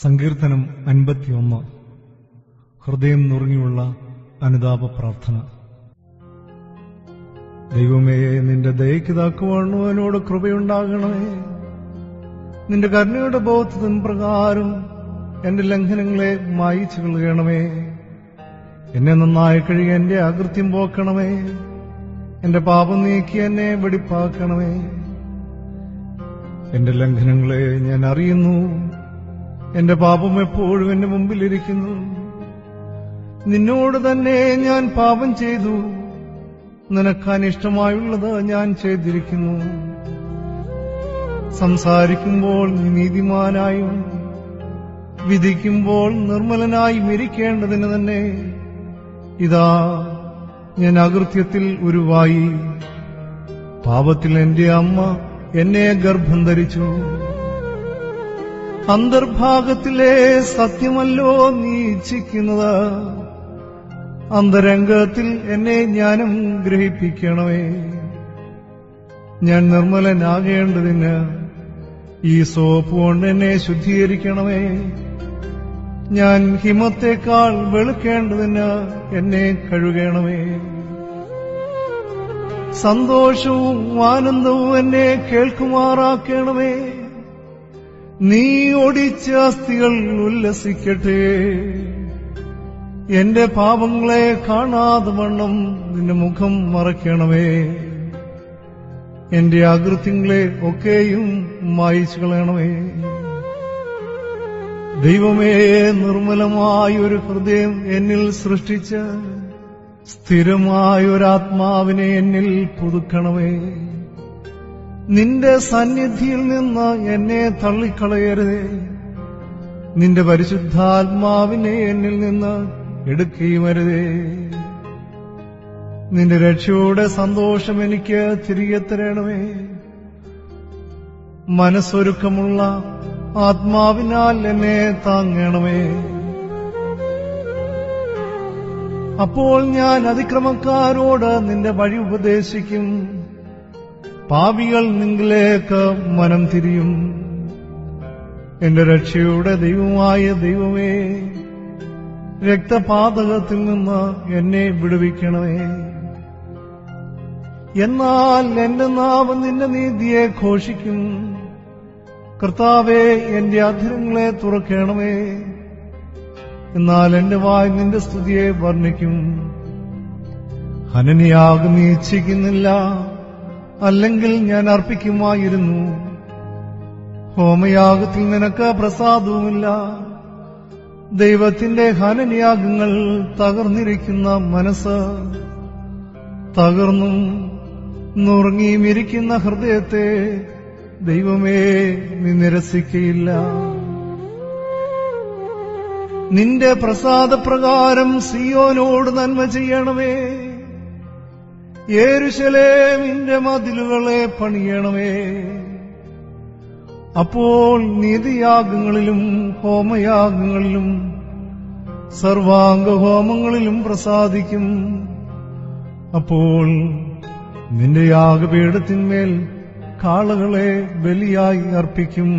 സങ്കീർത്തനം 51. ഹൃദയം നുറുങ്ങിയുള്ള അനുതാപ പ്രാർത്ഥന. ദൈവമേ, നിന്റെ ദയയ്ക്ക് തക്കവണ്ണം എന്നോട് കൃപയുണ്ടാകണമേ. നിന്റെ കരുണയുടെ ബോധത്തിൻ പ്രകാരം എന്റെ ലംഘനങ്ങളെ മായിച്ചു കളയണമേ. എന്നെ നന്നായി കഴുകി എന്റെ അകൃത്യം പോക്കണമേ. എന്റെ പാപം നീക്കി എന്നെ വെടിപ്പാക്കണമേ. എന്റെ ലംഘനങ്ങളെ ഞാൻ അറിയുന്നു. എന്റെ പാപം എപ്പോഴും എന്റെ മുമ്പിലിരിക്കുന്നു. നിന്നോട് തന്നെ ഞാൻ പാപം ചെയ്തു. നിനക്ക് അനിഷ്ടമായുള്ളത് ഞാൻ ചെയ്തിരിക്കുന്നു. സംസാരിക്കുമ്പോൾ നീതിമാനായും വിധിക്കുമ്പോൾ നിർമ്മലനായും ഇരിക്കേണ്ടതിന് തന്നെ ഇതാ ഞാൻ അകൃത്യത്തിൽ ഉരുവായി. പാപത്തിൽ എന്റെ അമ്മ എന്നെ ഗർഭം ധരിച്ചു. അന്തർഭാഗത്തിലെ സത്യമല്ലോ നീ ഇച്ഛിക്കുന്നത്. അന്തരംഗത്തിൽ എന്നെ ജ്ഞാനം ഗ്രഹിപ്പിക്കണമേ. ഞാൻ നിർമ്മലനാകേണ്ടതിന് ഈ സോപ്പ് കൊണ്ട് എന്നെ ശുദ്ധീകരിക്കണമേ. ഞാൻ ഹിമത്തേക്കാൾ വെളുക്കേണ്ടതിന് എന്നെ കഴുകണമേ. സന്തോഷവും ആനന്ദവും എന്നെ കേൾക്കുമാറാക്കണമേ. നീ ഒടിച്ച അസ്ഥികൾ ഉല്ലസിക്കട്ടെ. എന്റെ പാപങ്ങളെ കാണാതെ വണ്ണം നിന്റെ മുഖം മറയ്ക്കണമേ. എന്റെ അകൃത്യങ്ങളെ ഒക്കെയും മായിച്ചു കളയണമേ. ദൈവമേ, നിർമ്മലമായൊരു ഹൃദയം എന്നിൽ സൃഷ്ടിച്ച് സ്ഥിരമായൊരാത്മാവിനെ എന്നിൽ പുതുക്കണമേ. നിന്റെ സന്നിധിയിൽ നിന്ന് എന്നെ തള്ളിക്കളയരുതേ. നിന്റെ പരിശുദ്ധാത്മാവിനെ എന്നിൽ നിന്ന് എടുക്കുകയും അരുതേ. നിന്റെ രക്ഷയുടെ സന്തോഷം എനിക്ക് തിരികെ തരണമേ. മനസ്സൊരുക്കമുള്ള ആത്മാവിനാൽ എന്നെ താങ്ങണമേ. അപ്പോൾ ഞാൻ അതിക്രമക്കാരോട് നിന്റെ വഴി ഉപദേശിക്കും. പാപികൾ നിങ്ങളിലേക്ക് മനം തിരിയും. എന്റെ രക്ഷയുടെ ദൈവമായ ദൈവമേ, രക്തപാതകത്തിൽ നിന്ന് എന്നെ വിടുവിക്കണമേ. എന്നാൽ എന്റെ നാവ് നിന്റെ നീതിയെ ഘോഷിക്കും. കർത്താവേ, എന്റെ അധരങ്ങളെ തുറക്കണമേ. എന്നാൽ എന്റെ വായ് നിന്റെ സ്തുതിയെ വർണ്ണിക്കും. ഹനനയാഗം നീ ഇച്ഛിക്കുന്നില്ല, അല്ലെങ്കിൽ ഞാൻ അർപ്പിക്കുമായിരുന്നു. ഹോമയാഗത്തിൽ നിനക്ക് പ്രസാദവുമില്ല. ദൈവത്തിന്റെ ഹനനയാഗങ്ങൾ തകർന്നിരിക്കുന്ന മനസ്സ്, തകർന്നും നുറുങ്ങിയും ഇരിക്കുന്ന ഹൃദയത്തെ ദൈവമേ നീ നിരസിക്കയില്ല. നിന്റെ പ്രസാദപ്രകാരം സിയോനോട് നന്മ ചെയ്യണമേ. യെരൂശലേമിന്റെ മതിലുകളെ പണിയണമേ. അപ്പോൾ നീതിയാഗങ്ങളിലും ഹോമയാഗങ്ങളിലും സർവാംഗഹോമങ്ങളിലും പ്രസാദിക്കും. അപ്പോൾ നിന്റെ യാഗപീഠത്തിന്മേൽ കാളകളെ ബലിയായി അർപ്പിക്കും.